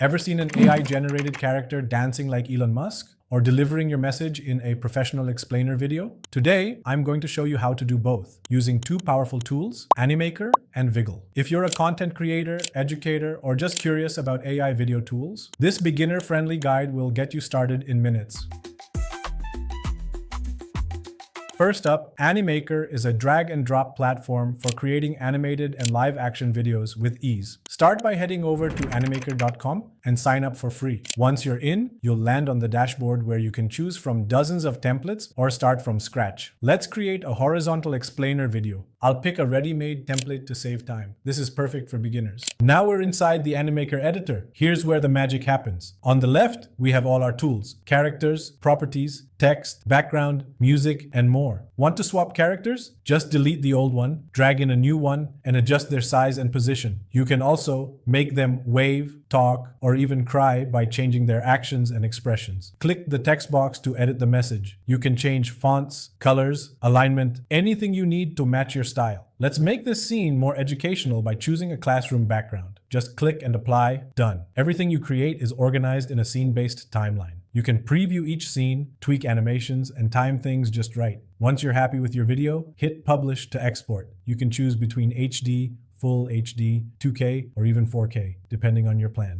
Ever seen an AI-generated character dancing like Elon Musk? Or delivering your message in a professional explainer video? Today, I'm going to show you how to do both, using two powerful tools, Animaker and Viggle. If you're a content creator, educator, or just curious about AI video tools, this beginner-friendly guide will get you started in minutes. First up, Animaker is a drag-and-drop platform for creating animated and live-action videos with ease. Start by heading over to animaker.com and sign up for free. Once you're in, you'll land on the dashboard where you can choose from dozens of templates or start from scratch. Let's create a horizontal explainer video. I'll pick a ready-made template to save time. This is perfect for beginners. Now we're inside the Animaker editor. Here's where the magic happens. On the left, we have all our tools: characters, properties, text, background, music, and more. Want to swap characters? Just delete the old one, drag in a new one, and adjust their size and position. You can also make them wave, talk, or even cry by changing their actions and expressions. Click the text box to edit the message. You can change fonts, colors, alignment, anything you need to match your style. Let's make this scene more educational by choosing a classroom background. Just click and apply, done. Everything you create is organized in a scene-based timeline. You can preview each scene, tweak animations, and time things just right. Once you're happy with your video, hit publish to export. You can choose between HD, Full HD, 2K, or even 4K, depending on your plan.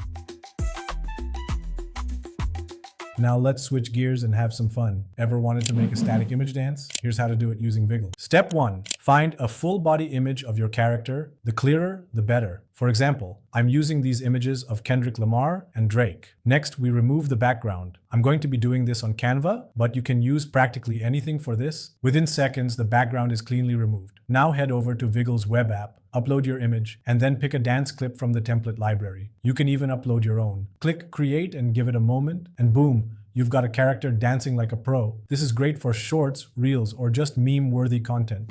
Now let's switch gears and have some fun. Ever wanted to make a static image dance? Here's how to do it using Viggle. Step 1. Find a full body image of your character. The clearer, the better. For example, I'm using these images of Kendrick Lamar and Drake. Next, we remove the background. I'm going to be doing this on Canva, but you can use practically anything for this. Within seconds, the background is cleanly removed. Now head over to Viggle's web app, upload your image, and then pick a dance clip from the template library. You can even upload your own. Click Create and give it a moment, and boom, you've got a character dancing like a pro. This is great for shorts, reels, or just meme-worthy content.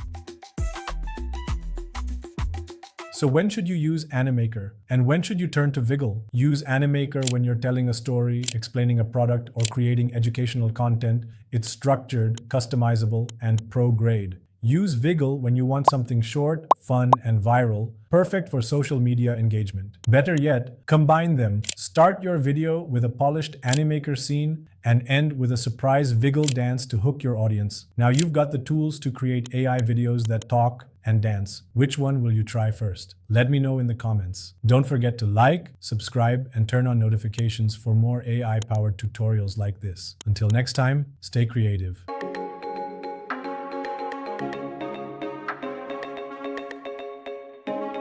So when should you use Animaker? And when should you turn to Viggle? Use Animaker when you're telling a story, explaining a product, or creating educational content. It's structured, customizable, and pro-grade. Use Viggle when you want something short, fun, and viral, perfect for social media engagement. Better yet, combine them. Start your video with a polished Animaker scene and end with a surprise Viggle dance to hook your audience. Now you've got the tools to create AI videos that talk and dance. Which one will you try first? Let me know in the comments. Don't forget to like, subscribe, and turn on notifications for more AI-powered tutorials like this. Until next time, stay creative.